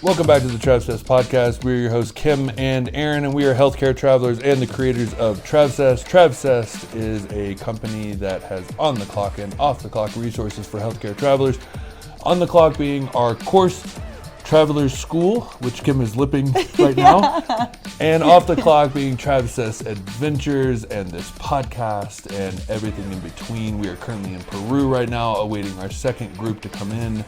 Welcome back to the Travsessed podcast. We're your hosts, Kim and Aaron, and we are healthcare travelers and the creators of Travsessed. Travsessed is a company that has on-the-clock and off-the-clock resources for healthcare travelers. On the clock being our course, Traveler's School, which Kim is lipping right now, and off the clock being Travsessed Adventures and this podcast and everything in between. We are currently in Peru right now, awaiting our second group to come in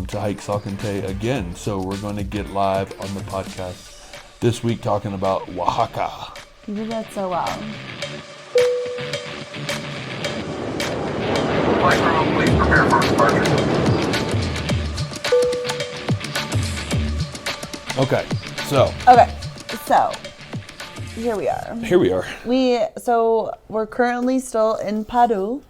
to hike Salcantay again. So we're going to get live on the podcast this week talking about Oaxaca. You did that so well. Flight crew, please prepare for departure. Okay, so here we are. We're currently still in Peru.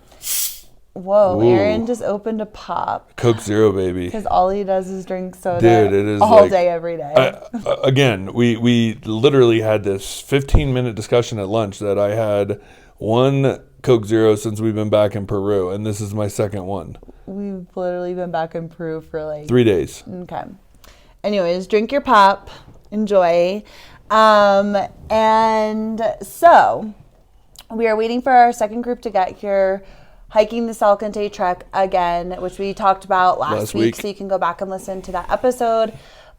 Whoa, Ooh. Aaron just opened a pop. Coke Zero, baby. Because all he does is drink soda. Dude, it is all day, every day. Again, we literally had this 15-minute discussion at lunch that I had one Coke Zero since we've been back in Peru, and this is my second one. We've literally been back in Peru for like 3 days. Okay. Anyways, drink your pop. Enjoy. And so we are waiting for our second group to get here, hiking the Salcantay Trek again, which we talked about last week. So you can go back and listen to that episode.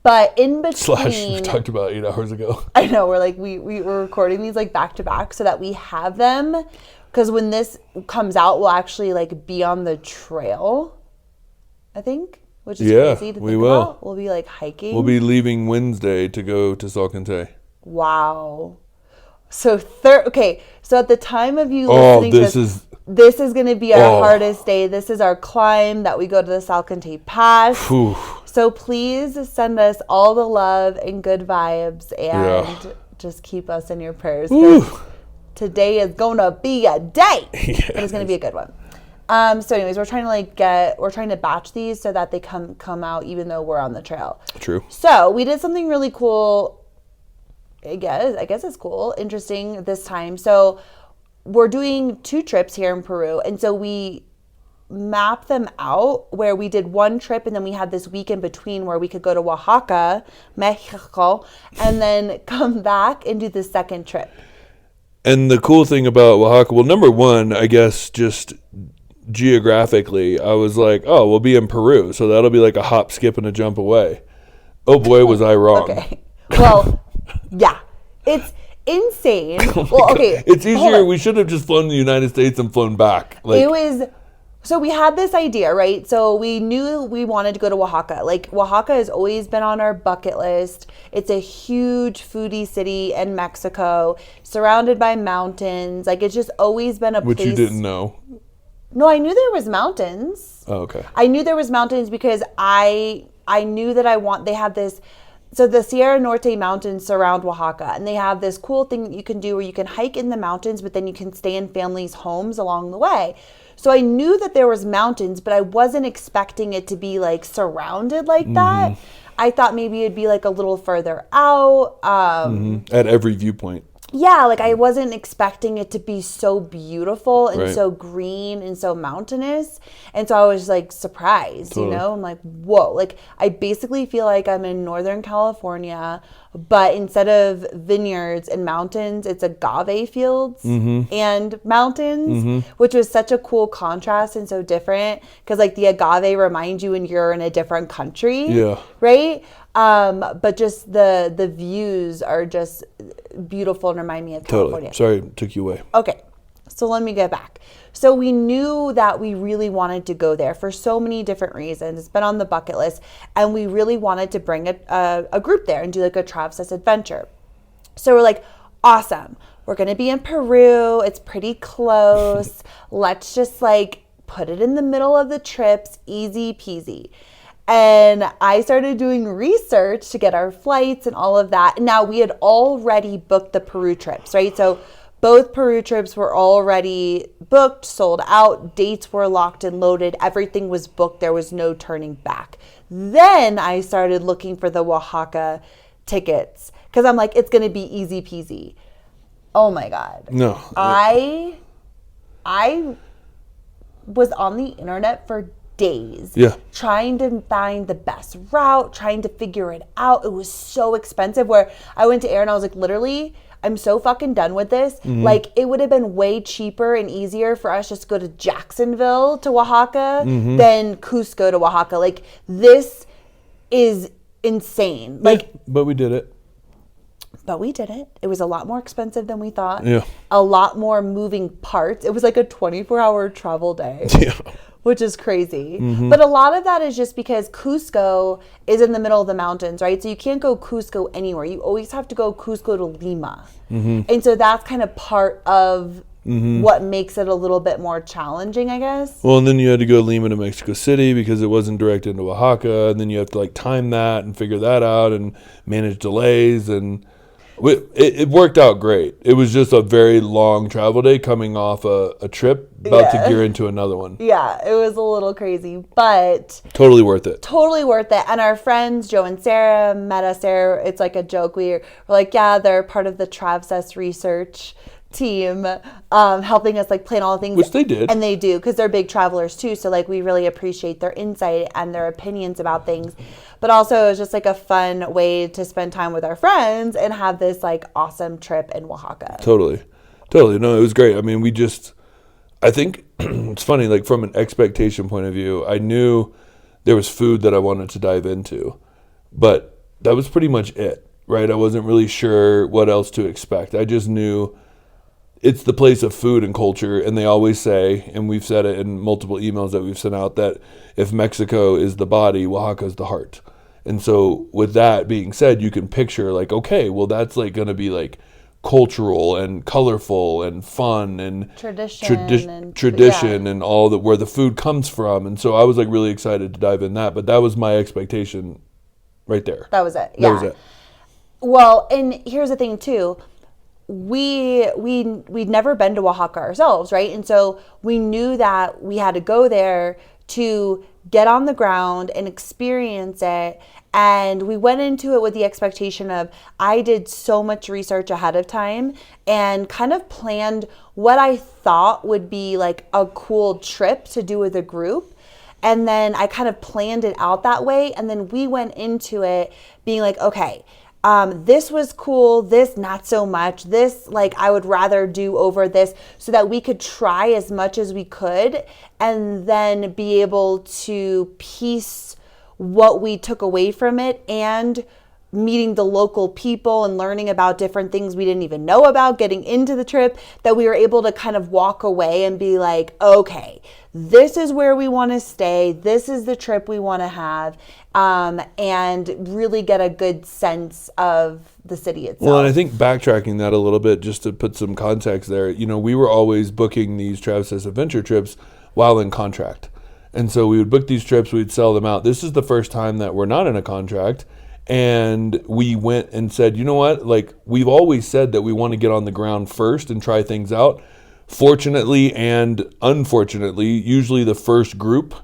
But in between... we talked about 8 hours ago. I know. We're like, we were recording these like back to back so that we have them. Because when this comes out, we'll actually like be on the trail, I think. Which is crazy to think about. We'll be like hiking. We'll be leaving Wednesday to go to Salcantay. Wow. So so at the time of you listening to this is going to be our hardest day. This is our climb that we go to the Salcantay Pass. Whew. So please send us all the love and good vibes and just keep us in your prayers. Today is going to be a day. Yes. But it's going to be a good one. So anyways, we're trying to batch these so that they come out even though we're on the trail. True. So we did something really cool. I guess it's cool, interesting this time. So we're doing 2 trips here in Peru. And so we mapped them out where we did one trip and then we had this week in between where we could go to Oaxaca, Mexico, and then come back and do the second trip. And the cool thing about Oaxaca, well, number one, I guess just geographically, I was like, oh, we'll be in Peru, so that'll be like a hop, skip, and a jump away. Oh boy, was I wrong. Okay. Well, yeah. It's insane. Okay. It's easier. We should have just flown to the United States and flown back. So we had this idea, right? So we knew we wanted to go to Oaxaca. Like, Oaxaca has always been on our bucket list. It's a huge foodie city in Mexico, surrounded by mountains. Like, it's just always been a place. Which you didn't know. No, I knew there was mountains. Oh, okay. I knew there was mountains because I knew that they have this. So the Sierra Norte mountains surround Oaxaca, and they have this cool thing that you can do where you can hike in the mountains, but then you can stay in families' homes along the way. So I knew that there was mountains, but I wasn't expecting it to be like surrounded like that. I thought maybe it'd be like a little further out. At every viewpoint. Yeah, like I wasn't expecting it to be so beautiful and right. so green and so mountainous. And so I was like surprised, you know? I'm like, whoa. Like I basically feel like I'm in Northern California, but instead of vineyards and mountains, it's agave fields and mountains, which was such a cool contrast and so different because like the agave reminds you when you're in a different country. Yeah. Right? But just the views are just beautiful and remind me of California. Sorry, took you away. Okay, so let me get back. So we knew that we really wanted to go there for so many different reasons. It's been on the bucket list, and we really wanted to bring a group there and do like a Travsessed adventure. So we're like, awesome. We're going to be in Peru. It's pretty close. Let's just like put it in the middle of the trips, easy peasy. And I started doing research to get our flights and all of that. Now, we had already booked the Peru trips, right? So both Peru trips were already booked, sold out, dates were locked and loaded. Everything was booked. There was no turning back. Then I started looking for the Oaxaca tickets because I'm like, it's going to be easy peasy. Oh my God. No. I was on the internet for days. Yeah. Trying to find the best route, trying to figure it out. It was so expensive where I went to Aaron, I was like, literally, I'm so fucking done with this. Mm-hmm. Like, it would have been way cheaper and easier for us just to go to Jacksonville to Oaxaca Mm-hmm. than Cusco to Oaxaca. Like, this is insane. Like, Yeah, but we did it. but we did it. It was a lot more expensive than we thought. Yeah. A lot more moving parts. It was like a 24-hour travel day. Yeah. Which is crazy. Mm-hmm. But a lot of that is just because Cusco is in the middle of the mountains, right? So you can't go Cusco anywhere. You always have to go Cusco to Lima. Mm-hmm. And so that's kind of part of what makes it a little bit more challenging, I guess. Well, and then you had to go Lima to Mexico City because it wasn't direct into Oaxaca, and then you have to like time that and figure that out and manage delays, and it worked out great. It was just a very long travel day coming off a trip about to gear into another one. Yeah, it was a little crazy, but Totally worth it. totally worth it. And our friends, Joe and Sarah, met us there. It's like a joke. We're like, yeah, they're part of the Travsessed research team, helping us like plan all the things. Which they did. And they do, because they're big travelers too. So like, we really appreciate their insight and their opinions about things. But also it was just like a fun way to spend time with our friends and have this like awesome trip in Oaxaca. Totally. No, it was great. I mean, I think it's funny, like from an expectation point of view, I knew there was food that I wanted to dive into, but that was pretty much it, right? I wasn't really sure what else to expect. I just knew it's the place of food and culture, and they always say, and we've said it in multiple emails that we've sent out, that if Mexico is the body, Oaxaca is the heart. And so with that being said, you can picture like, okay, well, that's like going to be like cultural and colorful and fun and tradition and all that, where the food comes from. And so I was like really excited to dive in that, but that was my expectation right there. That was it. Yeah. That was it. Well, and here's the thing too. We'd never been to Oaxaca ourselves, right? And so we knew that we had to go there to get on the ground and experience it. And we went into it with the expectation of, I did so much research ahead of time and kind of planned what I thought would be like a cool trip to do with a group. And then I kind of planned it out that way. And then we went into it being like, okay, this was cool, this not so much, this like I would rather do over this, so that we could try as much as we could and then be able to piece what we took away from it and meeting the local people and learning about different things we didn't even know about, getting into the trip, that we were able to kind of walk away and be like, okay, this is where we want to stay. This is the trip we want to have, and really get a good sense of the city itself. Well, and I think backtracking that a little bit, just to put some context there, you know, we were always booking these Travsessed adventure trips while in contract. And so we would book these trips, we'd sell them out. This is the first time that we're not in a contract. And we went and said, you know what, like we've always said that we want to get on the ground first and try things out. Fortunately and unfortunately, usually the first group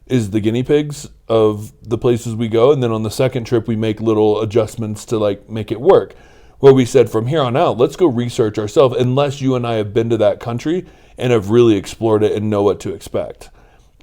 is the guinea pigs of the places we go. And then on the second trip, we make little adjustments to like make it work. Where we said from here on out, let's go research ourselves, unless you and I have been to that country and have really explored it and know what to expect.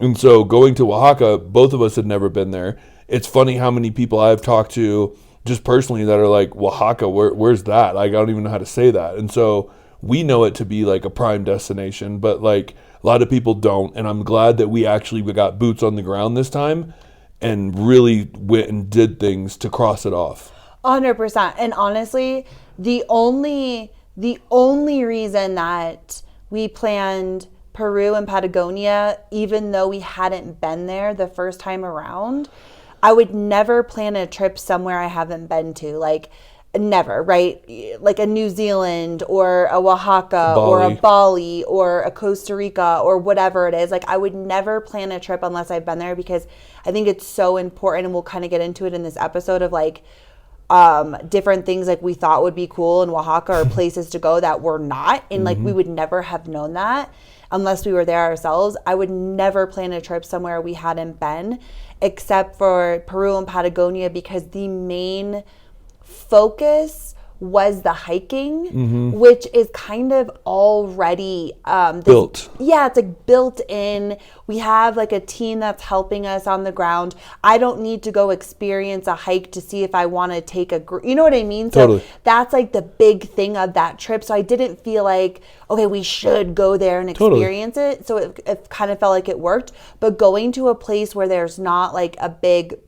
And so going to Oaxaca, both of us had never been there. It's funny how many people I've talked to just personally that are like, Oaxaca, where's that? Like, I don't even know how to say that. And so we know it to be like a prime destination, but like a lot of people don't. And I'm glad that we got boots on the ground this time and really went and did things to cross it off. 100%. And honestly, the only reason that we planned Peru and Patagonia, even though we hadn't been there the first time around, I would never plan a trip somewhere I haven't been to, like never, right? Like a New Zealand or a Oaxaca or a Bali or a Costa Rica or whatever it is. Like I would never plan a trip unless I've been there, because I think it's so important, and we'll kind of get into it in this episode of like different things like we thought would be cool in Oaxaca or places to go that were not. And like we would never have known that unless we were there ourselves. I would never plan a trip somewhere we hadn't been, except for Peru and Patagonia, because the main focus was the hiking, which is kind of already built. Yeah, it's like built in. We have like a team that's helping us on the ground. I don't need to go experience a hike to see if I want to take a you know what I mean? So Totally. that's like the big thing of that trip. So I didn't feel like, okay, we should go there and experience it. So it kind of felt like it worked. But going to a place where there's not like a big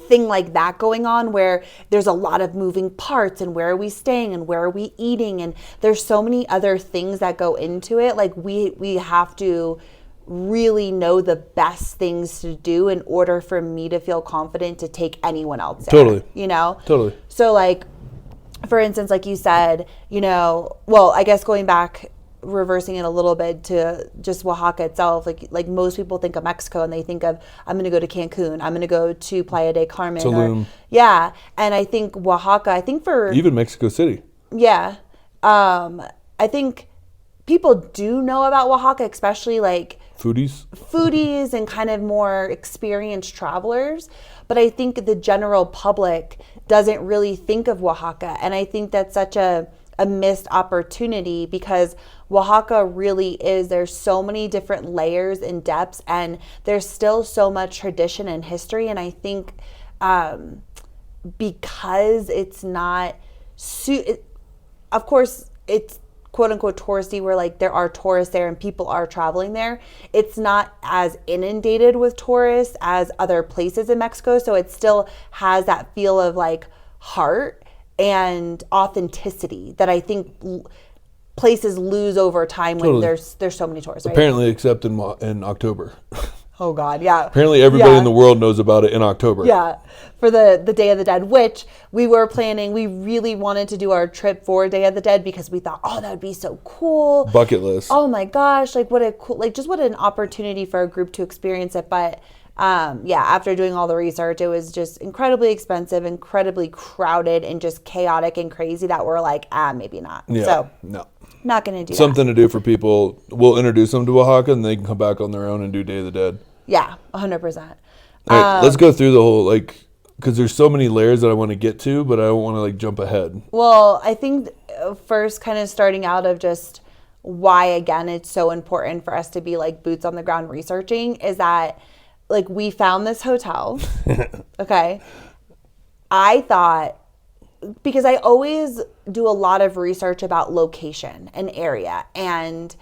thing like that going on, where there's a lot of moving parts, and where are we staying and where are we eating, and there's so many other things that go into it. Like we have to really know the best things to do in order for me to feel confident to take anyone else there, Totally. you know? Totally. So like, for instance, like you said, you know, well, I guess going back, reversing it a little bit to just Oaxaca itself, like most people think of Mexico and they think of, I'm going to go to Cancun, I'm going to go to Playa del Carmen, Tulum. Yeah, and I think Oaxaca, I think for Even Mexico City. Yeah, I think people do know about Oaxaca, especially like foodies and kind of more experienced travelers, but I think the general public doesn't really think of Oaxaca, and I think that's such a missed opportunity, because Oaxaca really is, there's so many different layers and depths, and there's still so much tradition and history. And I think because it's not of course it's quote unquote touristy, where like there are tourists there and people are traveling there, it's not as inundated with tourists as other places in Mexico, so it still has that feel of like heart and authenticity that I think places lose over time when there's so many tourists. Right? Apparently, except in October. Oh God, yeah. Apparently, everybody in the world knows about it in October. Yeah, for the Day of the Dead, which we were planning. We really wanted to do our trip for Day of the Dead because we thought, oh, that would be so cool. Bucket list. Oh my gosh, like what a cool, like just what an opportunity for a group to experience it. But after doing all the research, it was just incredibly expensive, incredibly crowded, and just chaotic and crazy that we're like, maybe not. Yeah, so no. Not going to do Something to do for people. We'll introduce them to Oaxaca, and they can come back on their own and do Day of the Dead. Yeah, 100%. All right, let's go through the whole, like, because there's so many layers that I want to get to, but I don't want to, like, jump ahead. Well, I think first kind of starting out of just why, again, it's so important for us to be, like, boots on the ground researching is that, like, we found this hotel, okay? I thought, because I always do a lot of research about location and area and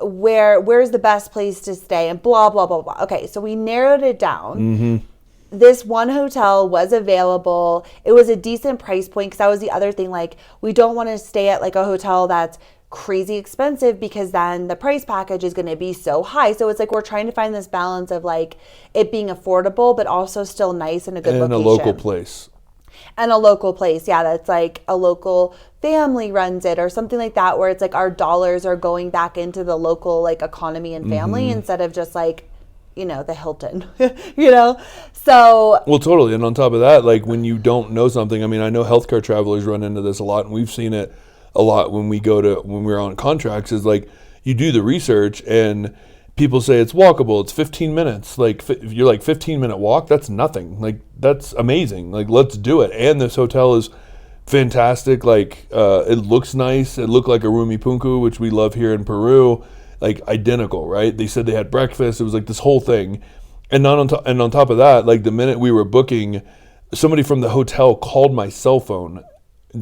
where's the best place to stay and blah, blah, blah, blah. Okay, so we narrowed it down. Mm-hmm. This one hotel was available. It was a decent price point, because that was the other thing. Like, we don't want to stay at like a hotel that's crazy expensive, because then the price package is going to be so high. So it's like we're trying to find this balance of like it being affordable, but also still nice and a good location. And a local place. And a local place, yeah, that's like a local family runs it or something like that, where it's like our dollars are going back into the local like economy and family instead of just like, you know, the Hilton, you know? So. Well, totally. And on top of that, like when you don't know something, I mean, I know healthcare travelers run into this a lot, and we've seen it a lot when we're on contracts, is like you do the research and people say it's walkable, it's 15 minutes. Like, if you're like 15-minute walk, that's nothing. Like, that's amazing. Like, let's do it. And this hotel is fantastic. Like, it looks nice. It looked like a Rumi Punku, which we love here in Peru. Like, identical, right? They said they had breakfast. It was like this whole thing. And on top of that, like the minute we were booking, somebody from the hotel called my cell phone.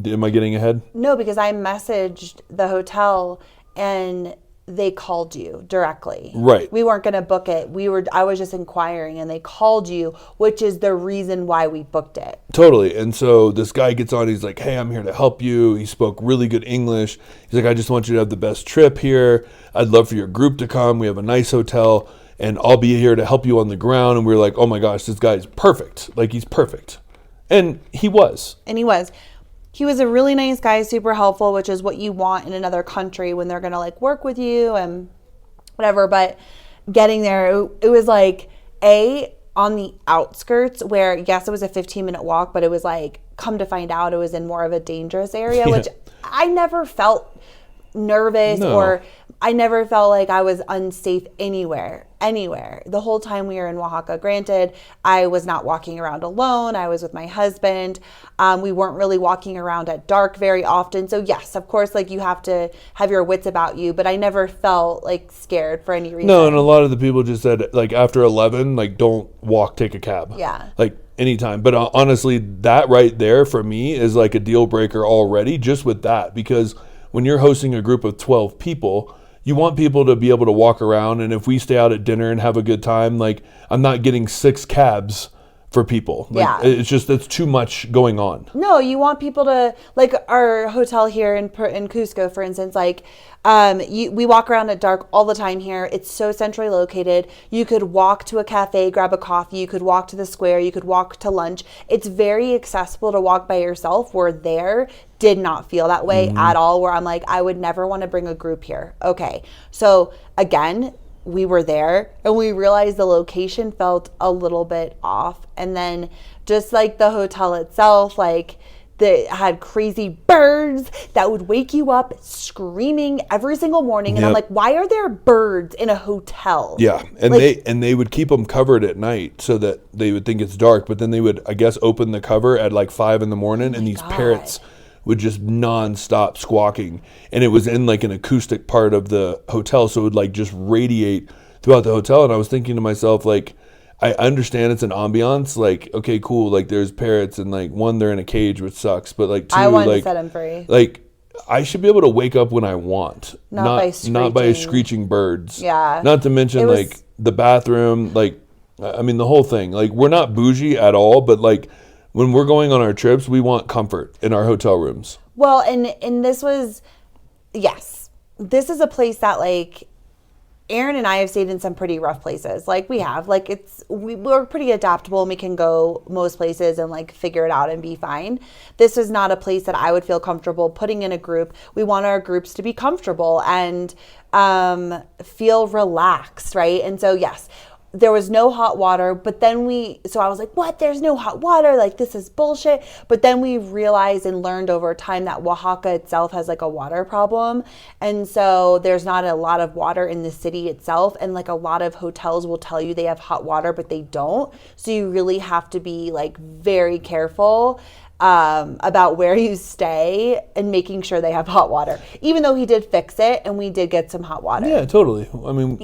Am I getting ahead? No, because I messaged the hotel and they called you directly. Right. We weren't going to book it. I was just inquiring, and they called you, which is the reason why we booked it. Totally. And so this guy gets on, he's like, hey, I'm here to help you. He spoke really good English. He's like, I just want you to have the best trip here. I'd love for your group to come. We have a nice hotel, and I'll be here to help you on the ground. And we were like, oh my gosh, this guy's perfect. Like, he's perfect. And he was. He was a really nice guy, super helpful, which is what you want in another country when they're going to like work with you and whatever. But getting there, it was like on the outskirts where, yes, it was a 15-minute walk, but it was like, come to find out, it was in more of a dangerous area, which I never felt nervous or I never felt like I was unsafe anywhere. The whole time we were in Oaxaca. Granted, I was not walking around alone. I was with my husband. We weren't really walking around at dark very often. So yes, of course, like you have to have your wits about you, but I never felt like scared for any reason. No, and a lot of the people just said like after 11, like don't walk, take a cab. Yeah. Like anytime. But honestly, that right there for me is like a deal breaker already just with that, because when you're hosting a group of 12 people, you want people to be able to walk around. And if we stay out at dinner and have a good time, like I'm not getting 6 cabs for people. Like, yeah. It's just, that's too much going on. No, you want people to, like our hotel here in Cusco, for instance, like we walk around at dark all the time here. It's so centrally located. You could walk to a cafe, grab a coffee. You could walk to the square. You could walk to lunch. It's very accessible to walk by yourself. We're there. Did not feel that way at all, where I'm like, I would never want to bring a group here. Okay. So again, we were there and we realized the location felt a little bit off. And then just like the hotel itself, like that had crazy birds that would wake you up screaming every single morning. And I'm like, why are there birds in a hotel? Yeah. And like, they would keep them covered at night so that they would think it's dark, but then they would, I guess, open the cover at like 5 a.m. and these parrots would just non-stop squawking, and it was in like an acoustic part of the hotel, so it would like just radiate throughout the hotel. And I was thinking to myself, like, I understand it's an ambiance, like, okay, cool, like there's parrots, and like one, they're in a cage, which sucks, but like two, I wanted like to set them free. Like I should be able to wake up when I want, not by screeching birds. Yeah. Not to mention like the bathroom, like I mean the whole thing. Like we're not bougie at all, but like when we're going on our trips, we want comfort in our hotel rooms. Well, and this was, yes, this is a place that like Aaron and I have stayed in some pretty rough places. Like we have, like we're pretty adaptable and we can go most places and like figure it out and be fine. This is not a place that I would feel comfortable putting in a group. We want our groups to be comfortable and feel relaxed, right? And so yes, there was no hot water, but then so I was like, what? There's no hot water? Like, this is bullshit. But then we realized and learned over time that Oaxaca itself has like a water problem. And so there's not a lot of water in the city itself. And like a lot of hotels will tell you they have hot water, but they don't. So you really have to be like very careful about where you stay and making sure they have hot water, even though he did fix it and we did get some hot water. Yeah, totally. I mean,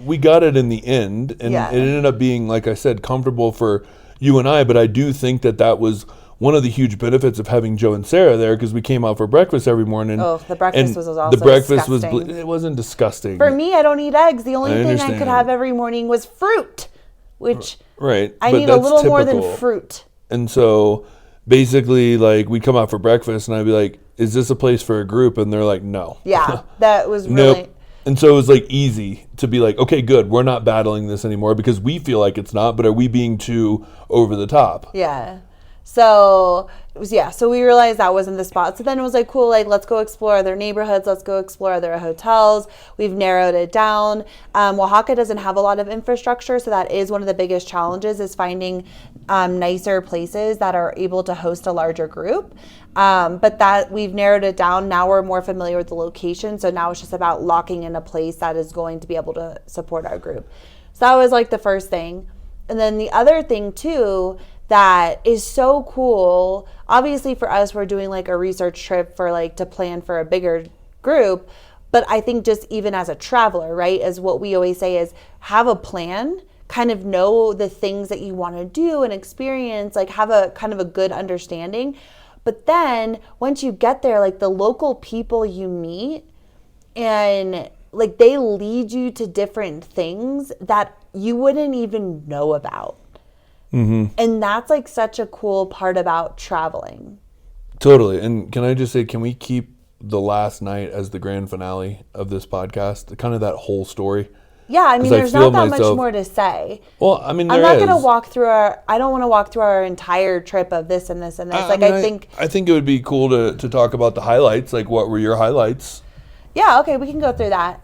we got it in the end, and it ended up being, like I said, comfortable for you and I, but I do think that was one of the huge benefits of having Joe and Sarah there, because we came out for breakfast every morning. Oh, the breakfast was also disgusting. It wasn't disgusting. For me, I don't eat eggs. The only thing I could have every morning was fruit, which I need a little more than fruit. And so basically, like, we'd come out for breakfast and I'd be like, is this a place for a group? And they're like, no. Yeah, that was really... Nope. And so it was like easy to be like, okay, good, we're not battling this anymore because we feel like it's not, but are we being too over the top? Yeah. So it was, so we realized that wasn't the spot. So then it was like, cool, like let's go explore other neighborhoods. Let's go explore other hotels. We've narrowed it down. Oaxaca doesn't have a lot of infrastructure. So that is one of the biggest challenges, is finding nicer places that are able to host a larger group. But that we've narrowed it down. Now we're more familiar with the location. So now it's just about locking in a place that is going to be able to support our group. So that was like the first thing. And then the other thing too, that is so cool. Obviously for us, we're doing like a research trip for like to plan for a bigger group. But I think just even as a traveler, right, as what we always say is have a plan, kind of know the things that you want to do and experience, like have a kind of a good understanding. But then once you get there, like the local people you meet, and like they lead you to different things that you wouldn't even know about. Mm-hmm. And that's like such a cool part about traveling. Totally. And can I just say, can we keep the last night as the grand finale of this podcast? Kind of that whole story. Yeah, I mean, there's not that much more to say. Well, I mean, I'm not going to walk through I don't want to walk through our entire trip of this and this and this. I think it would be cool to talk about the highlights. Like, what were your highlights? Yeah, okay, we can go through that.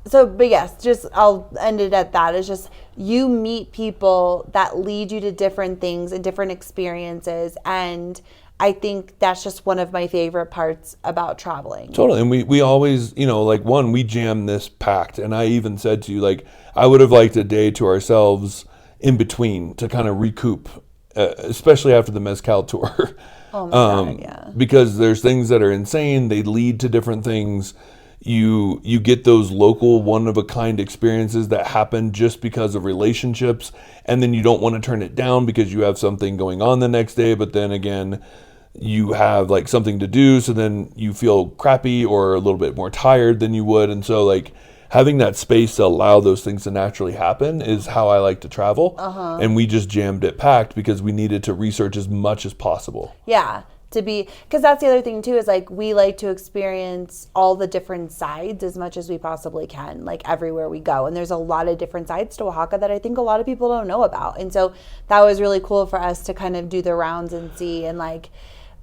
So, but yes, just I'll end it at that. It's just you meet people that lead you to different things and different experiences, and I think that's just one of my favorite parts about traveling. Totally. And we always, like we jammed this packed. And I even said to you, like, I would have liked a day to ourselves in between to kind of recoup, especially after the Mezcal tour. Oh my God, yeah. Because there's things that are insane. They lead to different things. You get those local one-of-a-kind experiences that happen just because of relationships. And then you don't want to turn it down because you have something going on the next day. But then again, you have like something to do. So then you feel crappy or a little bit more tired than you would. And so like having that space to allow those things to naturally happen is how I like to travel. And we just jammed it packed because we needed to research as much as possible. Yeah, because that's the other thing too, is like we like to experience all the different sides as much as we possibly can, like everywhere we go. And there's a lot of different sides to Oaxaca that I think a lot of people don't know about. And so that was really cool for us to kind of do the rounds and see. And like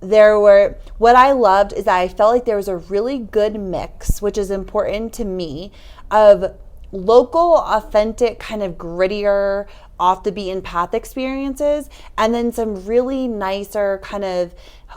what I loved is that I felt like there was a really good mix, which is important to me, of local, authentic, kind of grittier, off the beaten path experiences, and then some really nicer kind of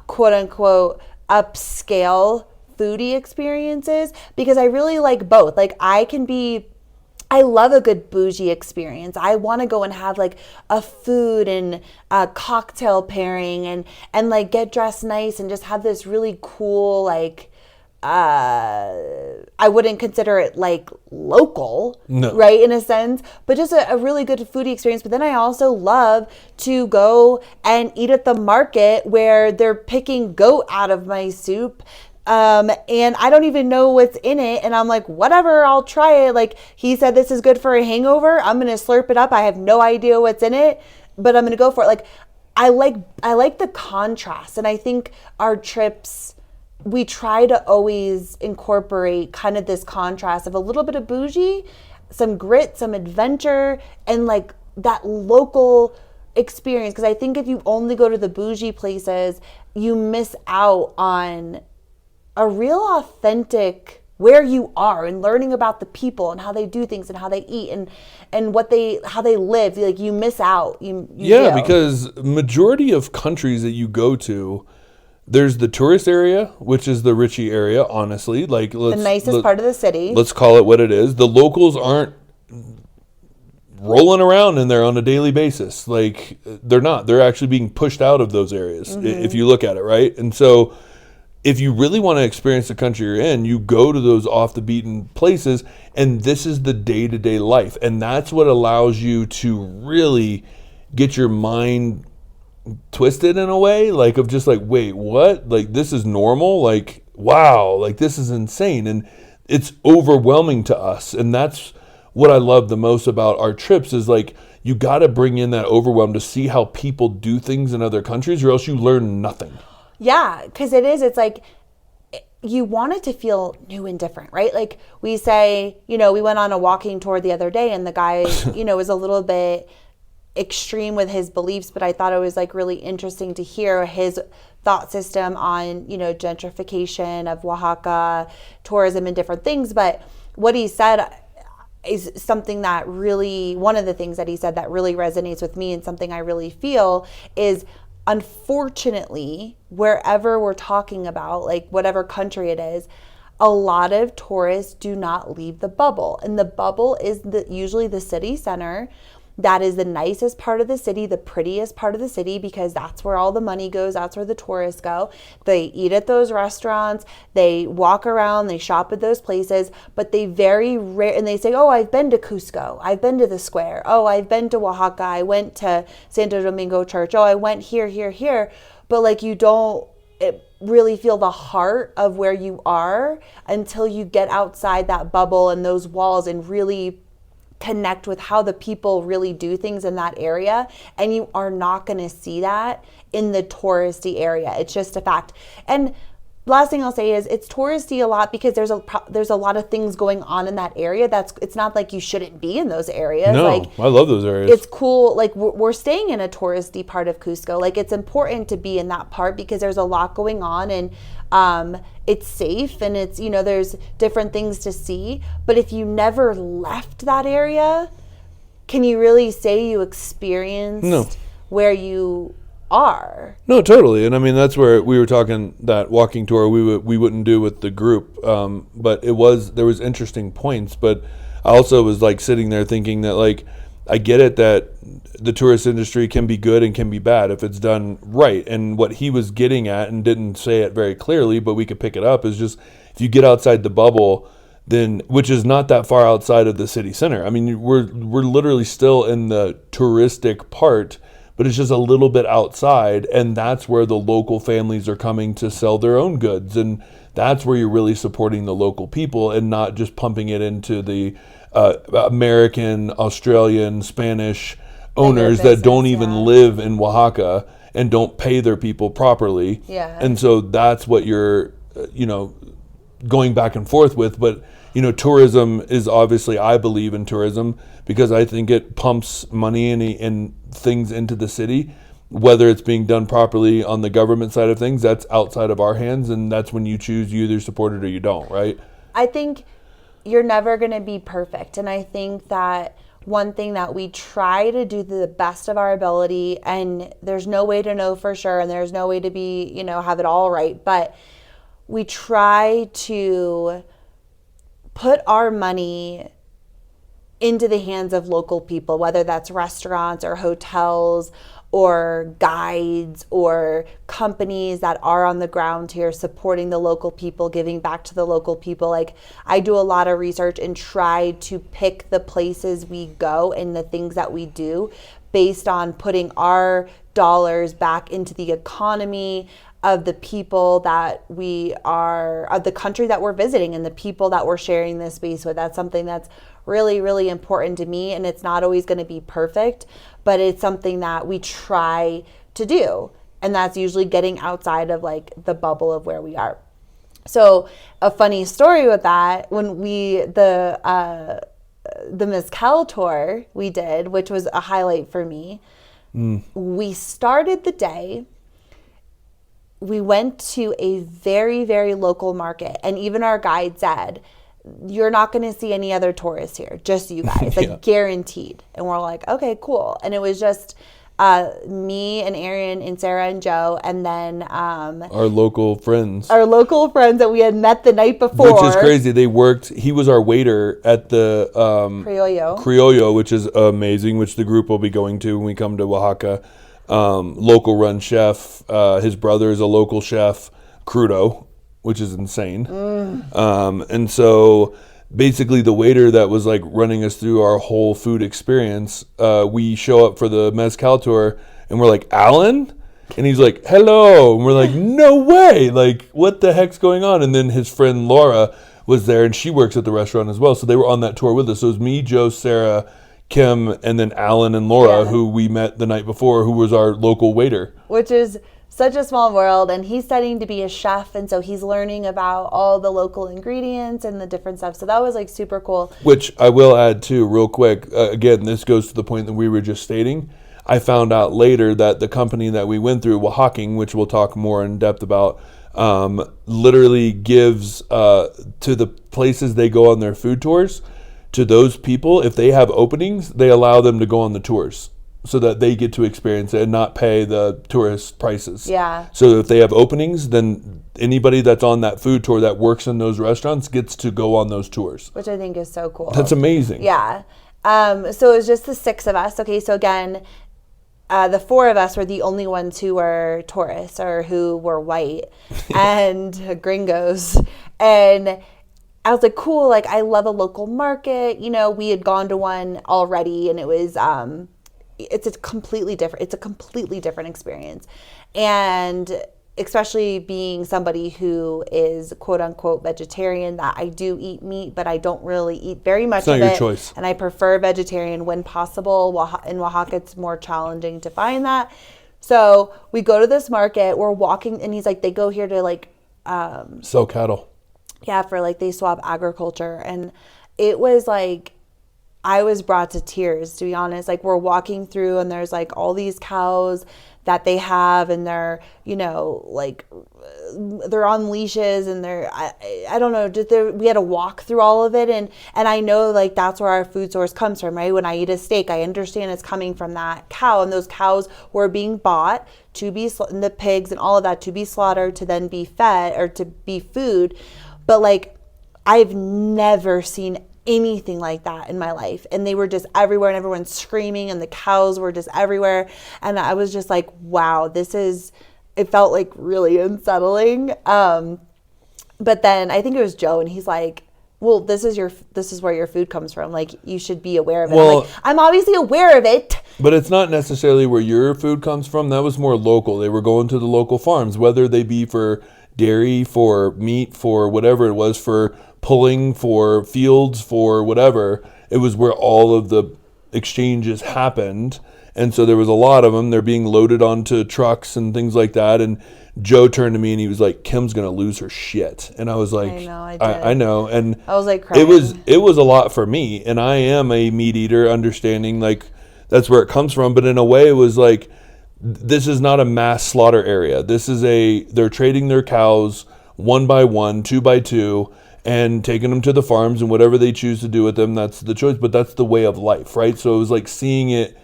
quote unquote upscale foodie experiences, because I really like both. Like I love a good bougie experience. I want to go and have like a food and a cocktail pairing and like get dressed nice and just have this really cool, like, I wouldn't consider it like local, no. Right, in a sense, but just a really good foodie experience. But then I also love to go and eat at the market where they're picking goat out of my soup. And I don't even know what's in it. And I'm like, whatever, I'll try it. Like he said, this is good for a hangover. I'm going to slurp it up. I have no idea what's in it, but I'm going to go for it. Like I like the contrast. And I think our trips, we try to always incorporate kind of this contrast of a little bit of bougie, some grit, some adventure, and like that local experience. Because I think if you only go to the bougie places, you miss out on a real authentic where you are and learning about the people and how they do things and how they eat and how they live. Like you miss out. Yeah, because majority of countries that you go to, there's the tourist area, which is the Richie area, honestly. Like the nicest part of the city. Let's call it what it is. The locals aren't rolling around in there on a daily basis. Like they're not. They're actually being pushed out of those areas, if you look at it, right? And so if you really want to experience the country you're in, you go to those off the beaten places, and this is the day-to-day life. And that's what allows you to really get your mind twisted in a way, like of just like, wait, what? Like this is normal? Like, wow, like this is insane. And it's overwhelming to us. And that's what I love the most about our trips is like, you got to bring in that overwhelm to see how people do things in other countries, or else you learn nothing. Yeah, because it's like you want it to feel new and different, right? Like we say, we went on a walking tour the other day and the guy, was a little bit extreme with his beliefs, but I thought it was like really interesting to hear his thought system on, gentrification of Oaxaca, tourism and different things. But what he said is something that really, one of the things that he said that really resonates with me and something I really feel is, unfortunately, wherever we're talking about, like whatever country it is, a lot of tourists do not leave the bubble. And the bubble is usually the city center. That is the nicest part of the city, the prettiest part of the city, because that's where all the money goes. That's where the tourists go. They eat at those restaurants. They walk around. They shop at those places. But they very rare, and they say, oh, I've been to Cusco. I've been to the square. Oh, I've been to Oaxaca. I went to Santo Domingo Church. Oh, I went here. But like you don't really feel the heart of where you are until you get outside that bubble and those walls and really connect with how the people really do things in that area. And you are not going to see that in the touristy area. It's just a fact. And last thing I'll say is it's touristy a lot because there's a lot of things going on in that area. It's not like you shouldn't be in those areas. No, like, I love those areas. It's cool. Like we're staying in a touristy part of Cusco. Like it's important to be in that part because there's a lot going on and it's safe and it's, there's different things to see. But if you never left that area, can you really say you experienced where you are. No, totally. And I mean, that's where we were talking that walking tour we wouldn't do with the group. But there was interesting points. But I also was like sitting there thinking that like, I get it that the tourist industry can be good and can be bad if it's done right. And what he was getting at, and didn't say it very clearly, but we could pick it up, is just if you get outside the bubble, then, which is not that far outside of the city center. I mean, we're literally still in the touristic part, but it's just a little bit outside, and that's where the local families are coming to sell their own goods, and that's where you're really supporting the local people and not just pumping it into the American, Australian, Spanish owners that don't even live in Oaxaca and don't pay their people properly. Yeah. And so that's what you're, going back and forth with. But, tourism is obviously, I believe in tourism because I think it pumps money and things into the city. Whether it's being done properly on the government side of things, that's outside of our hands. And that's when you choose, you either support it or you don't, right? I think you're never going to be perfect. And I think that one thing that we try to do to the best of our ability, and there's no way to know for sure, and there's no way to be, have it all right, but we try to put our money into the hands of local people, whether that's restaurants or hotels or guides or companies that are on the ground here supporting the local people, giving back to the local people. Like, I do a lot of research and try to pick the places we go and the things that we do based on putting our dollars back into the economy of the people that we are, of the country that we're visiting and the people that we're sharing this space with. That's something that's really, really important to me. And it's not always going to be perfect, but it's something that we try to do. And that's usually getting outside of like the bubble of where we are. So a funny story with that, when the Mezcal tour we did, which was a highlight for me, we started the day, we went to a very, very local market. And even our guide said, you're not going to see any other tourists here, just you guys, like guaranteed. And we're like, okay, cool. And it was just me and Aaron and Sarah and Joe, and then our local friends that we had met the night before. Which is crazy. He was our waiter at the Criollo, which is amazing, which the group will be going to when we come to Oaxaca. Local run chef. His brother is a local chef, crudo, which is insane. And so basically the waiter that was like running us through our whole food experience, we show up for the Mezcal tour and we're like, Alan? And he's like, hello. And we're like, no way. Like, what the heck's going on? And then his friend Laura was there and she works at the restaurant as well. So they were on that tour with us. So it was me, Joe, Sarah, Kim, and then Alan and Laura, who we met the night before, who was our local waiter. Which is such a small world, and he's studying to be a chef, and so he's learning about all the local ingredients and the different stuff. So that was like super cool. Which I will add too, real quick. Again, this goes to the point that we were just stating. I found out later that the company that we went through, Oaxaca, which we'll talk more in depth about, literally gives to the places they go on their food tours, to those people, if they have openings, they allow them to go on the tours so that they get to experience it and not pay the tourist prices. Yeah. So if they have openings, then anybody that's on that food tour that works in those restaurants gets to go on those tours. Which I think is so cool. That's amazing. Yeah. So it was just the 6 of us. Okay, so again, the 4 of us were the only ones who were tourists or who were white and gringos. And I was like, cool, like I love a local market. We had gone to one already and it was it's a completely different experience. And especially being somebody who is quote unquote vegetarian, that I do eat meat, but I don't really eat very much of it. It's not your choice. And I prefer vegetarian when possible. In Oaxaca, it's more challenging to find that. So we go to this market, we're walking, and he's like, they go here to like sell cattle. Yeah, for like they swap agriculture. And it was like, I was brought to tears, to be honest. Like, we're walking through and there's like all these cows that they have, and they're, you know, like they're on leashes, and they're, I don't know, we had to walk through all of it. And I know, like, that's where our food source comes from, right? When I eat a steak, I understand it's coming from that cow, and those cows were being bought to be, and the pigs and all of that, to be slaughtered, to then be fed, or to be food. But like, I've never seen anything like that in my life, and they were just everywhere, and everyone's screaming, and the cows were just everywhere, and I was just like, wow, it felt like really unsettling. But then I think it was Joe, and he's like, well, this is where your food comes from, like, you should be aware of it. Well, I'm obviously aware of it, but it's not necessarily where your food comes from. That was more local. They were going to the local farms, whether they be for dairy, for meat, for whatever it was, for pulling, for fields, for whatever. It was where all of the exchanges happened. And so there was a lot of them. They're being loaded onto trucks and things like that. And Joe turned to me and he was like, Kim's going to lose her shit. And I was like, I know, I know. And I was like crying. It was a lot for me. And I am a meat eater, understanding like that's where it comes from. But in a way, it was like, this is not a mass slaughter area. This is they're trading their cows 1 by 1, 2 by 2, and taking them to the farms, and whatever they choose to do with them, that's the choice. But that's the way of life, right? So it was like seeing it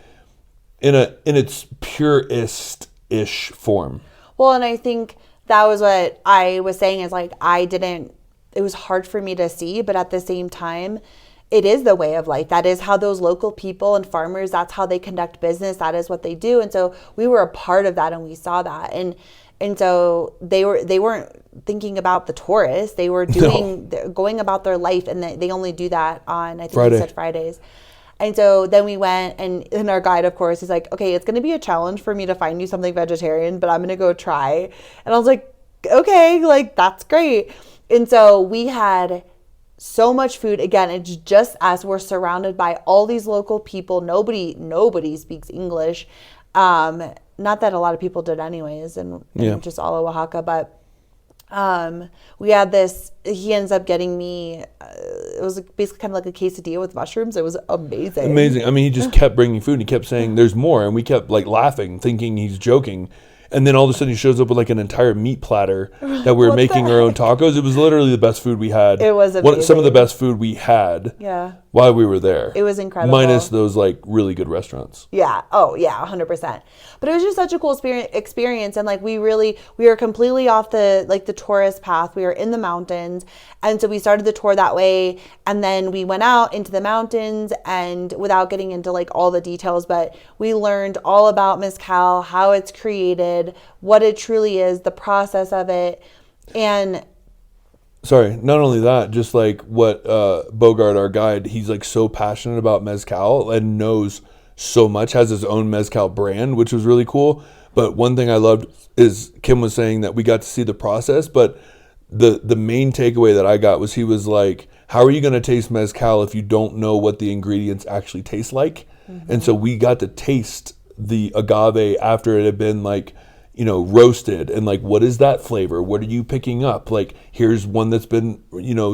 in its purest-ish form. Well, and I think that was what I was saying, is like, it was hard for me to see, but at the same time, it is the way of life. That is how those local people and farmers, that's how they conduct business. That is what they do. And so we were a part of that, and we saw that. And so they weren't thinking about the tourists. They were going about their life, and they only do that on, I think you said Fridays. And so then we went, and our guide, of course, is like, okay, it's going to be a challenge for me to find you something vegetarian, but I'm going to go try. And I was like, okay, like, that's great. And so we had so much food. Again, it's just us. We're surrounded by all these local people. Nobody speaks English. Not that a lot of people did anyways, and just all of Oaxaca, but we had this, he ends up getting me, it was basically kind of like a quesadilla with mushrooms. It was amazing. I mean, he just kept bringing food, and he kept saying there's more, and we kept like laughing, thinking he's joking. And then all of a sudden he shows up with like an entire meat platter that we were making our own tacos. It was literally the best food we had. It was amazing. Some of the best food we had while we were there. It was incredible. Minus those like really good restaurants. Yeah. Oh yeah, 100%. But it was just such a cool experience. And like, we were completely off the tourist path. We were in the mountains. And so we started the tour that way. And then we went out into the mountains, and without getting into like all the details, but we learned all about mezcal, how it's created, what it truly is, the process of it. And sorry, not only that, just like what Bogart, our guide, he's like so passionate about mezcal and knows so much, has his own mezcal brand, which was really cool. But one thing I loved is Kim was saying that we got to see the process, but the main takeaway that I got was, he was like, how are you going to taste mezcal if you don't know what the ingredients actually taste like? Mm-hmm. And so we got to taste the agave after it had been like, roasted, and like, what is that flavor? What are you picking up? Like, here's one that's been,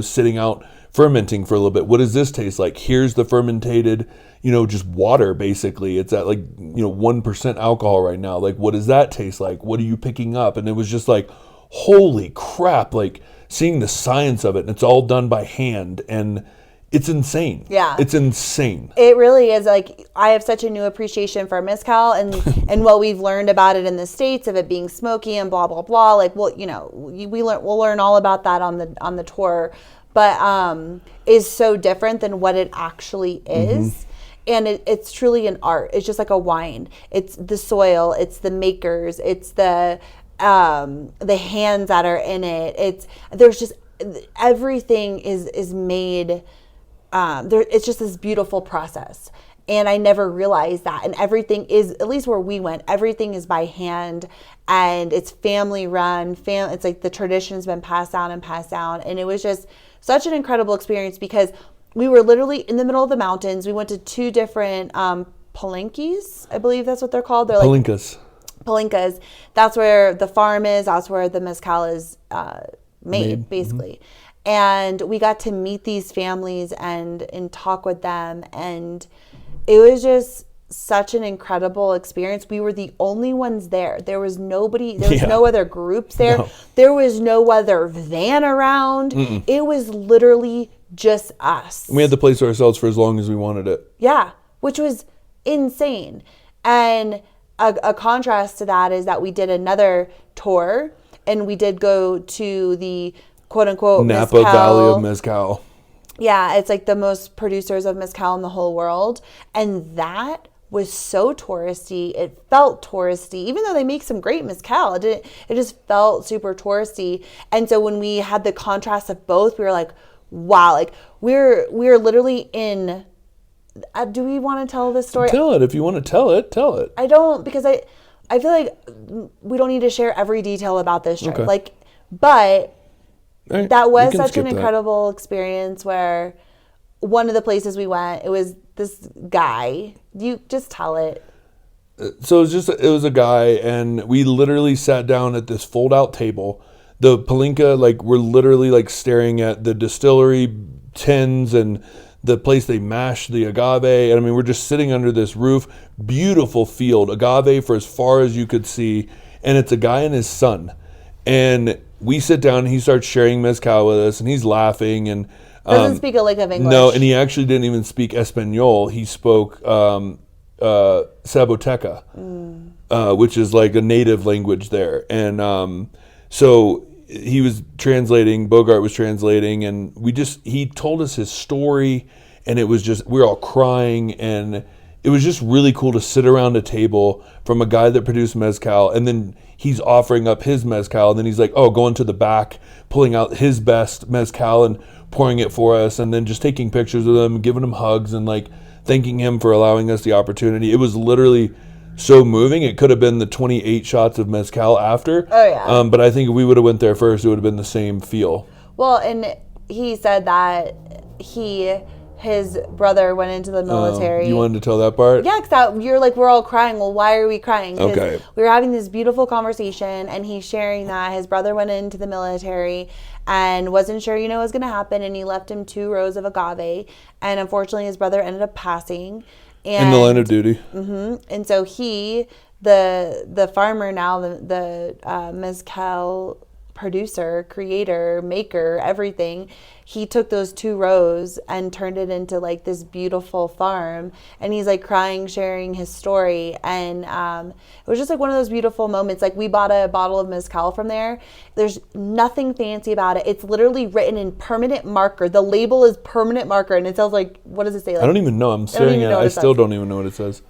sitting out fermenting for a little bit. What does this taste like? Here's the fermented, just water, basically. It's at like, 1% alcohol right now. Like, what does that taste like? What are you picking up? And it was just like, holy crap, like seeing the science of it, and it's all done by hand, and it's insane. Yeah. It's insane. It really is. Like, I have such a new appreciation for mezcal, and what we've learned about it in the States, of it being smoky and blah, blah, blah. Like, well, we'll learn all about that on the tour, but is so different than what it actually is. Mm-hmm. And it's truly an art. It's just like a wine. It's the soil, it's the makers, it's the hands that are in it. There's just, everything is made. It's just this beautiful process, and I never realized that. And everything is, at least where we went, everything is by hand, and it's family run. It's like the tradition's been passed down, and it was just such an incredible experience, because we were literally in the middle of the mountains. We went to 2 different palenques, I believe that's what they're called. They're Palencas. That's where the farm is. That's where the mezcal is made, basically. Mm-hmm. And we got to meet these families and talk with them. And it was just such an incredible experience. We were the only ones there. There was nobody, there was no other groups there. No. There was no other van around. It was literally just us. We had the place to ourselves for as long as we wanted it. Yeah, which was insane. And a contrast to that is that we did another tour, and we did go to the quote-unquote Napa Mezcal. Valley of Mezcal. Yeah, it's like the most producers of mezcal in the whole world. And that was so touristy. It felt touristy, even though they make some great mezcal. It just felt super touristy. And so when we had the contrast of both, we were like, wow, like we're literally in. Do we want to tell this story? Tell it. If you want to tell it, tell it. I don't, because I feel like we don't need to share every detail about this trip. Okay. Like, but Right, that was we can such skip an that. incredible experience where one of the places we went, it was this guy. You just tell it. So it was a guy, and we literally sat down at this fold-out table. The palinka, like, we're literally like staring at the distillery tins and the place they mash the agave. And I mean, we're just sitting under this roof, beautiful field, agave for as far as you could see. And it's a guy and his son. And we sit down and he starts sharing mezcal with us, and he's laughing and Doesn't speak a lick of English. no, and he actually didn't even speak Espanol. He spoke Saboteca, which is like a native language there. And so he was translating, Bogart was translating, and he told us his story, and it was just, we were all crying, and it was just really cool to sit around a table from a guy that produced mezcal, and then he's offering up his mezcal, and then he's like, oh, going to the back, pulling out his best mezcal and pouring it for us, and then just taking pictures with him, giving him hugs, and like thanking him for allowing us the opportunity. It was literally so moving. It could have been the 28 shots of mezcal after. Oh, yeah. But I think if we would have went there first, it would have been the same feel. Well, and he said that his brother went into the military. You wanted to tell that part? Yeah, because you're like, we're all crying. Well, why are we crying? 'Cause Okay. we were having this beautiful conversation, and he's sharing that his brother went into the military and wasn't sure, what was going to happen, and he left him 2 rows of agave, and unfortunately his brother ended up passing. And, In the line of duty. and so he, the farmer now, the mezcal producer, creator, maker, everything, he took those 2 rows and turned it into like this beautiful farm, and he's like crying, sharing his story. And it was just like one of those beautiful moments. Like, we bought a bottle of mezcal from there. There's nothing fancy about it. It's literally written in permanent marker. The label is permanent marker, and it tells like, what does it say? Like, I don't even know. I'm staring at it. I still don't even know what it says.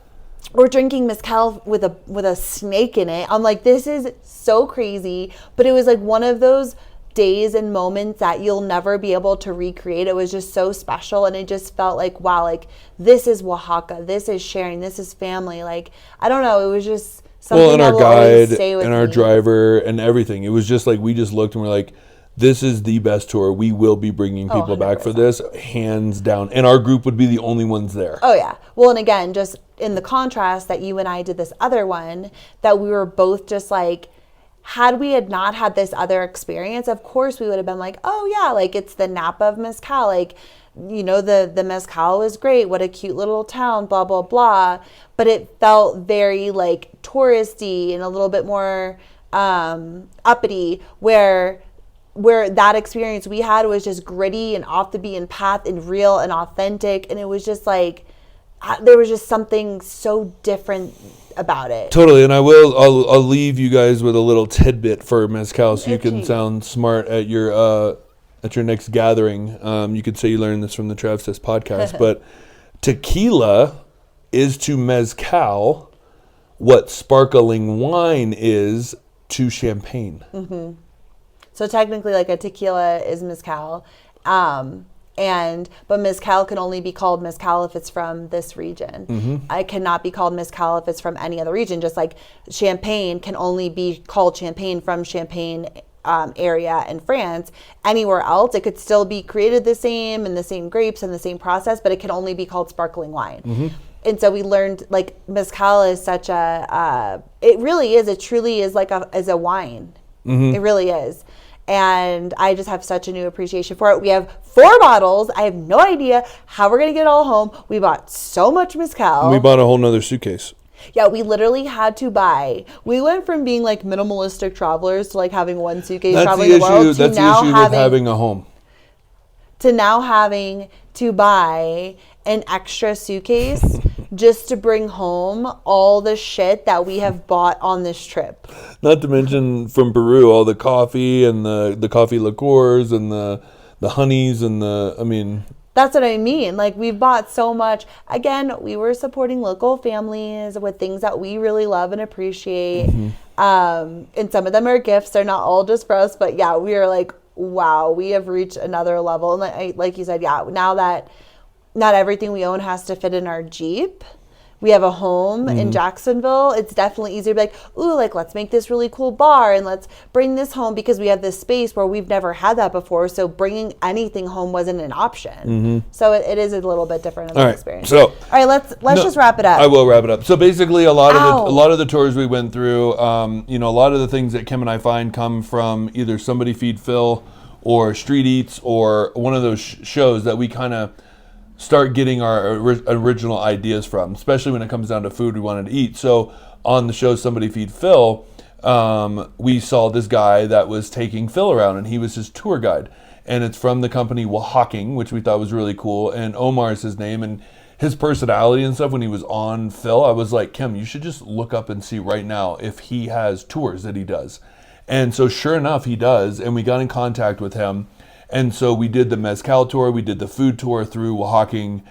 we're drinking mezcal with a snake in it. I'm like, this is so crazy. But it was like one of those days and moments that you'll never be able to recreate. It was just so special, and it just felt like, wow, like this is Oaxaca, this is sharing, this is family. Like, I don't know, it was just something And that our will always guide stay with and our me. driver and everything. It was just like, we just looked and we're like, this is the best tour. We will be bringing people back for 100%. this, hands down. And our group would be the only ones there. Oh yeah. Well, and again, just in the contrast that you and I did this other one, that we were both just like, had we had not had this other experience, of course we would have been like, oh yeah, like it's the Napa of mezcal, like, the mezcal was great, what a cute little town, blah blah blah. But it felt very like touristy and a little bit more uppity, where that experience we had was just gritty and off the beaten path and real and authentic, and it was just like there was just something so different about it. Totally, and I'll leave you guys with a little tidbit for mezcal, so you can Itchy. sound smart at your next gathering. You could say you learned this from the Travsessed podcast, but tequila is to mezcal what sparkling wine is to champagne. Mm-hmm. So technically, like, a tequila is mezcal, but mezcal can only be called mezcal if it's from this region. Mm-hmm. It cannot be called mezcal if it's from any other region. Just like champagne can only be called champagne from Champagne area in France. Anywhere else, it could still be created the same and the same grapes and the same process, but it can only be called sparkling wine. Mm-hmm. And so we learned, like, mezcal is such it really is, it truly is like as a wine. Mm-hmm. It really is. And I just have such a new appreciation for it. We have 4 bottles. I have no idea how we're going to get it all home. We bought so much mezcal. We bought a whole nother suitcase. Yeah, we literally had to buy. We went from being like minimalistic travelers to like having one suitcase traveling the world to That's the issue with having a home. To now having to buy an extra suitcase just to bring home all the shit that we have bought on this trip. Not to mention from Peru, all the coffee and the coffee liqueurs and the honeys and That's what I mean. Like, we've bought so much. Again, we were supporting local families with things that we really love and appreciate. And some of them are gifts. They're not all just for us. But yeah, we are like, wow, we have reached another level. And like you said, yeah, now that not everything we own has to fit in our Jeep. We have a home in Jacksonville. It's definitely easier to be like, ooh, like, let's make this really cool bar and let's bring this home because we have this space where we've never had that before. So bringing anything home wasn't an option. So it is a little bit different of an experience. So, all right, let's just wrap it up. I will wrap it up. So basically, a lot of the tours we went through, a lot of the things that Kim and I find come from either Somebody Feed Phil or Street Eats or one of those shows that we kind of start getting our original ideas from, especially when it comes down to food we wanted to eat. So on the show Somebody Feed Phil, we saw this guy that was taking Phil around, and he was his tour guide. And it's from the company Oaxaca, which we thought was really cool. And Omar is his name, and his personality and stuff when he was on Phil, I was like, Kim, you should just look up and see right now if he has tours that he does. And so sure enough, he does. And we got in contact with him. And so we did the mezcal tour, we did the food tour through Oaxaca.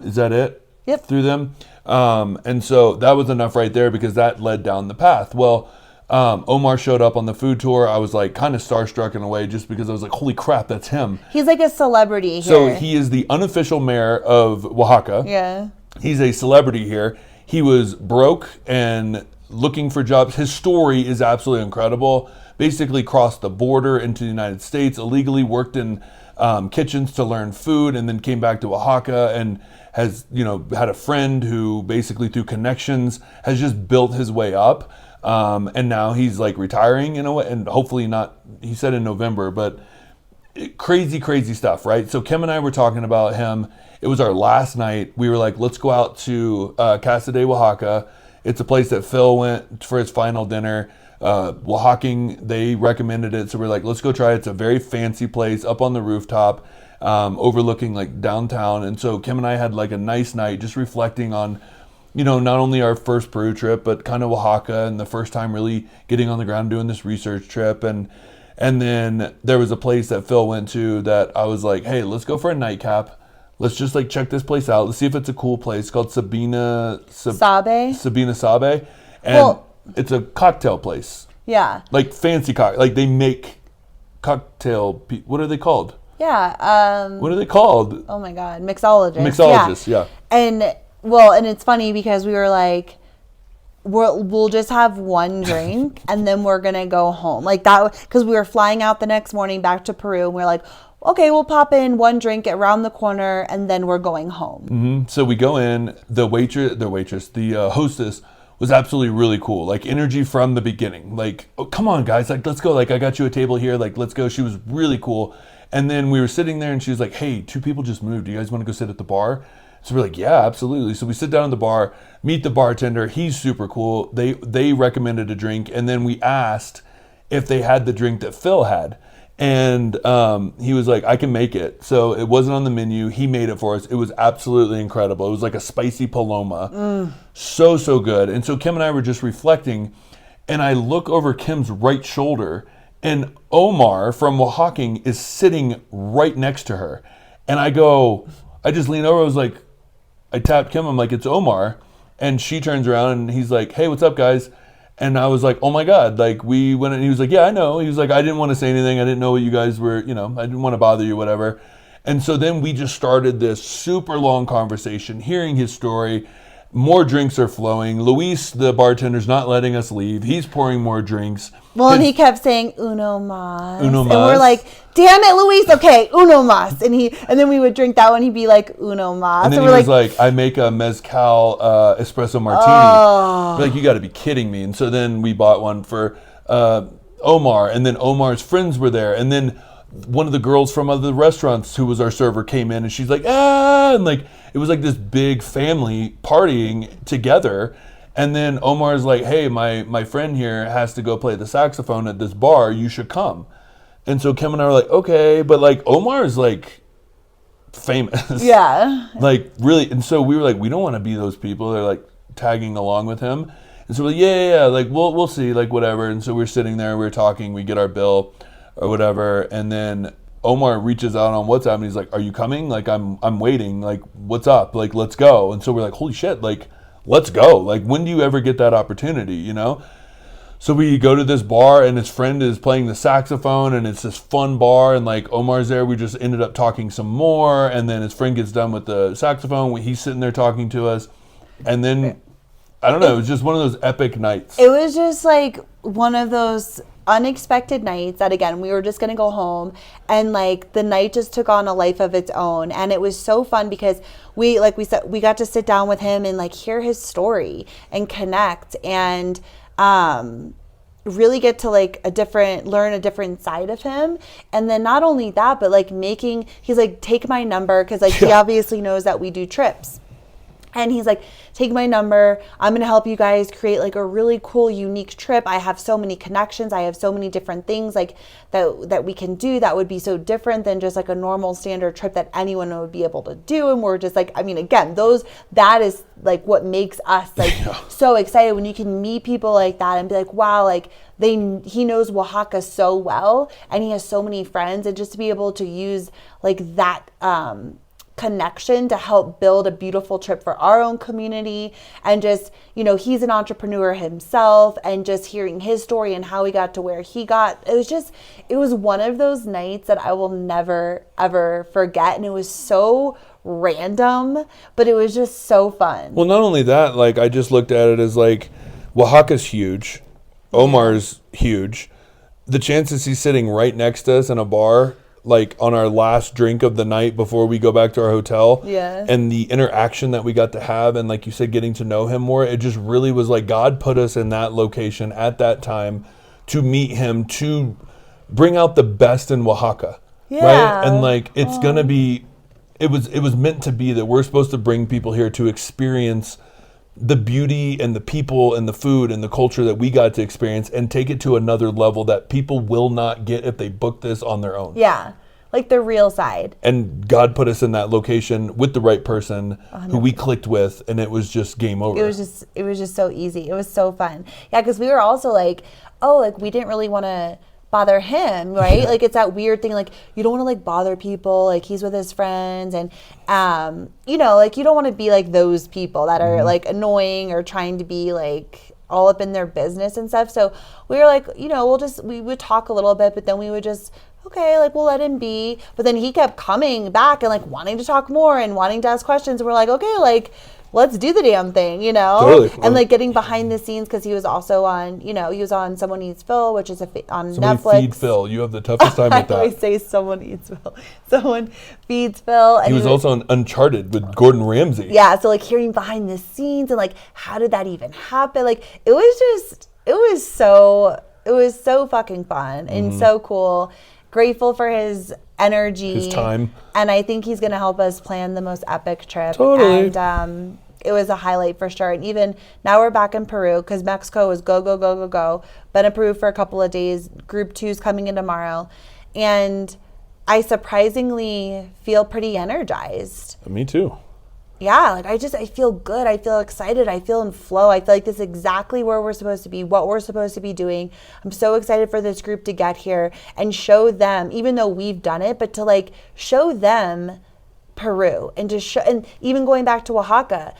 Is that it? Yep. Through them. And so that was enough right there because that led down the path. Well, Omar showed up on the food tour. I was like kind of starstruck in a way just because I was like, holy crap, that's him. He's like a celebrity here. So he is the unofficial mayor of Oaxaca. Yeah. He's a celebrity here. He was broke and looking for jobs. His story is absolutely incredible. Basically crossed the border into the United States, illegally worked in kitchens to learn food, and then came back to Oaxaca and has, had a friend who basically through connections has just built his way up. And now he's like retiring in a way, and hopefully not, he said in November, but crazy stuff, right? So Kim and I were talking about him. It was our last night. We were like, let's go out to Casa de Oaxaca. It's a place that Phil went for his final dinner. Oaxaca, they recommended it, so we're like, let's go try it. It's a very fancy place up on the rooftop, overlooking like downtown. And so Kim and I had like a nice night just reflecting on, not only our first Peru trip, but kind of Oaxaca and the first time really getting on the ground doing this research trip. And then there was a place that Phil went to that I was like, hey, let's go for a nightcap. Let's just like check this place out. Let's see if it's a cool place. It's called Sabina Sabe. And it's a cocktail place. Yeah. Like fancy cocktail. Like they make cocktail. What are they called? Yeah. What are they called? Oh my God. Mixologists. Mixologists, yeah. And it's funny because we were like, we'll just have one drink and then we're going to go home. Like that, because we were flying out the next morning back to Peru and we we're like, okay, we'll pop in one drink around the corner and then we're going home. So we go in, the hostess was absolutely really cool. Like energy from the beginning. Like, oh, come on guys, like let's go. Like I got you a table here. Like let's go. She was really cool. And then we were sitting there and she was like, hey, 2 people just moved. Do you guys want to go sit at the bar? So we're like, yeah, absolutely. So we sit down at the bar, meet the bartender. He's super cool. They recommended a drink. And then we asked if they had the drink that Phil had. And he was like, I can make it. So it wasn't on the menu. He made it for us. It was absolutely incredible. It was like a spicy paloma. So good. And so Kim and I were just reflecting. And I look over Kim's right shoulder. And Omar from Oaxaca is sitting right next to her. And I just lean over. I was like, I tapped Kim. I'm like, it's Omar. And she turns around and he's like, hey, what's up, guys? And I was like, oh my God, like we went, and he was like, yeah, I know. He was like, I didn't want to say anything. I didn't know what you guys were, I didn't want to bother you, whatever. And so then we just started this super long conversation, hearing his story. More drinks are flowing. Luis, the bartender's not letting us leave. He's pouring more drinks. Well, and he kept saying, uno mas. Uno mas. And we're like, damn it, Luis. Okay, uno mas. And then we would drink that one. He'd be like, uno mas. And then he was like, I make a mezcal espresso martini. Oh. We're like, you got to be kidding me. And so then we bought one for Omar, and then Omar's friends were there, and then one of the girls from other restaurants who was our server came in, and she's like, and like it was like this big family partying together. And then Omar's like, hey, my friend here has to go play the saxophone at this bar, you should come. And so Kim and I were like, okay, but like Omar's like famous. Yeah. Like really, and so we were like, we don't want to be those people. They're like tagging along with him. And so we're like, yeah, like we'll see, like whatever. And so we're sitting there, we're talking, we get our bill or whatever, and then Omar reaches out on WhatsApp and he's like, are you coming? Like I'm waiting, like what's up? Like let's go. And so we're like, holy shit, like let's go. Like when do you ever get that opportunity, you know? So we go to this bar and his friend is playing the saxophone and it's this fun bar, and like Omar's there. We just ended up talking some more, and then his friend gets done with the saxophone. He's sitting there talking to us, and then I don't know, it was just one of those epic nights. It was just like one of those unexpected nights that, again, we were just going to go home, and like the night just took on a life of its own. And it was so fun because we got to sit down with him and like hear his story and connect and really get to like learn a different side of him. And then not only that, but like he's like, take my number, because like he obviously knows that we do trips. And he's like, take my number. I'm going to help you guys create like a really cool, unique trip. I have so many connections. I have so many different things like that we can do that would be so different than just like a normal standard trip that anyone would be able to do. And we're just like, I mean, again, that is like what makes us like so excited when you can meet people like that and be like, wow, like he knows Oaxaca so well and he has so many friends, and just to be able to use like that, connection to help build a beautiful trip for our own community. And just, you know, he's an entrepreneur himself, and just hearing his story and how he got to where he got, it was one of those nights that I will never ever forget. And it was so random, but it was just so fun. Well, not only that, like I just looked at it as like Oaxaca's huge, Omar's huge. The chances he's sitting right next to us in a bar, like on our last drink of the night before we go back to our hotel, and the interaction that we got to have, and like you said, getting to know him more, it just really was like God put us in that location at that time to meet him, to bring out the best in Oaxaca, right? And like it's gonna be, it was meant to be that we're supposed to bring people here to experience the beauty and the people and the food and the culture that we got to experience, and take it to another level that people will not get if they book this on their own. Yeah, like the real side. And God put us in that location with the right person 100%. Who we clicked with, and it was just game over. It was just so easy. It was so fun. Yeah, because we were also like, oh, like we didn't really want to bother him, right? Like it's that weird thing, like you don't want to like bother people, like he's with his friends, and you know, like you don't want to be like those people that are like annoying or trying to be like all up in their business and stuff. So we were like, you know, we would talk a little bit, but then we would just, okay, like we'll let him be. But then he kept coming back and like wanting to talk more and wanting to ask questions, and we're like, okay, like let's do the damn thing, you know? Totally. And like getting behind the scenes, because he was also on, you know, he was on Someone Eats Phil, which is on Somebody Netflix. Feed Phil. You have the toughest time with that. I always say Someone Eats Phil. Someone Feeds Phil. And he was also on Uncharted with Gordon Ramsay. Yeah, so like hearing behind the scenes and like how did that even happen? Like it was so fucking fun and so cool. Grateful for his energy, his time, and I think he's going to help us plan the most epic trip. Totally. And it was a highlight for sure. And even now we're back in Peru, because Mexico was go. Been in Peru for a couple of days. Group 2's coming in tomorrow, and I surprisingly feel pretty energized. Me too. Yeah, like I feel good. I feel excited. I feel in flow. I feel like this is exactly where we're supposed to be, what we're supposed to be doing. I'm so excited for this group to get here and show them, even though we've done it, but to like show them Peru, and to show, and even going back to Oaxaca,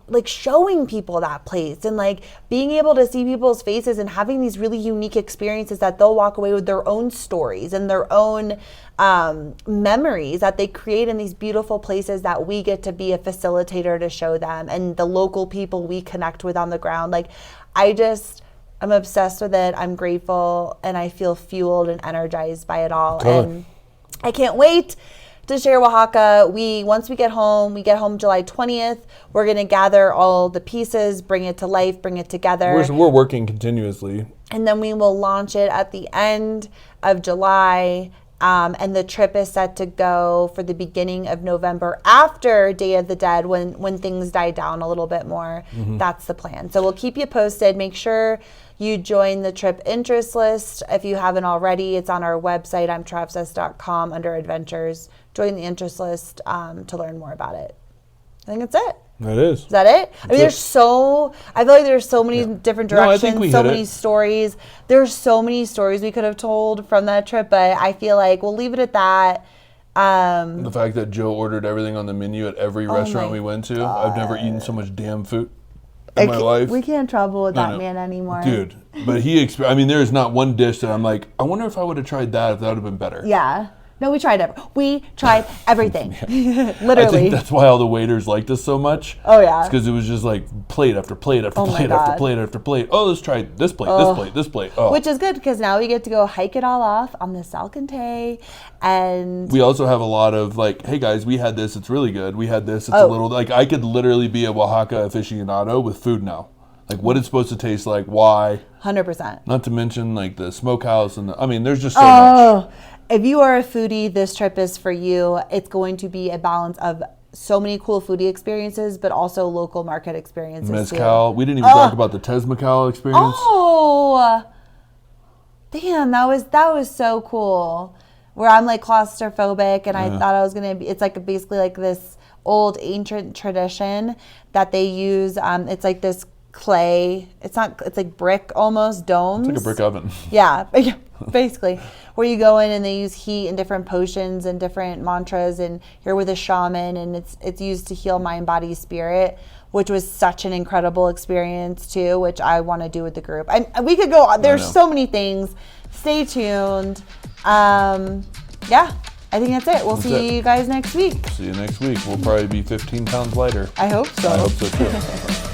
like showing people that place and like being able to see people's faces and having these really unique experiences that they'll walk away with their own stories and their own memories that they create in these beautiful places that we get to be a facilitator to show them, and the local people we connect with on the ground. Like I'm obsessed with it. I'm grateful, and I feel fueled and energized by it all. Totally. And I can't wait to share Oaxaca. Once we get home July 20th. We're going to gather all the pieces, bring it to life, bring it together. We're working continuously. And then we will launch it at the end of July. And the trip is set to go for the beginning of November after Day of the Dead when things die down a little bit more. That's the plan. So we'll keep you posted. Make sure you join the trip interest list. If you haven't already, it's on our website, Travsessed.com under adventures. Join the interest list to learn more about it. I think that's it. That is. Is that it? I mean, I feel like there's so many different directions, so many stories. There's so many stories we could have told from that trip, but I feel like we'll leave it at that. The fact that Joe ordered everything on the menu at every restaurant we went to. I've never eaten so much damn food in my life. We can't travel with that man anymore. Dude, but there is not one dish that I'm like, I wonder if I would have tried that, if that would have been better. Yeah. No, we tried everything. Literally. I think that's why all the waiters liked us so much. Oh, yeah. It's because it was just like plate after plate after plate after plate after plate. Oh, let's try this plate, this plate, this plate. Oh. Which is good because now we get to go hike it all off on the Salcantay. And we also have a lot of like, hey guys, we had this. It's really good. We had this. It's a little, like I could literally be a Oaxaca aficionado with food now. Like what it's supposed to taste like, why. 100%. Not to mention like the smokehouse and there's just so much. If you are a foodie, this trip is for you. It's going to be a balance of so many cool foodie experiences, but also local market experiences. Mezcal. Too. We didn't even talk about the Tezmezcal experience. Oh, damn! That was so cool. Where I'm like claustrophobic, and I thought I was gonna be. It's like basically like this old ancient tradition that they use. It's like this clay. It's like brick almost domes. It's like a brick oven. Yeah, basically. Where you go in and they use heat and different potions and different mantras, and you're with a shaman, and it's used to heal mind, body, spirit, which was such an incredible experience too, which I want to do with the group. And we could go on. There's so many things. Stay tuned. Yeah, I think that's it. We'll see you guys next week. See you next week. We'll probably be 15 pounds lighter. I hope so. I hope so too.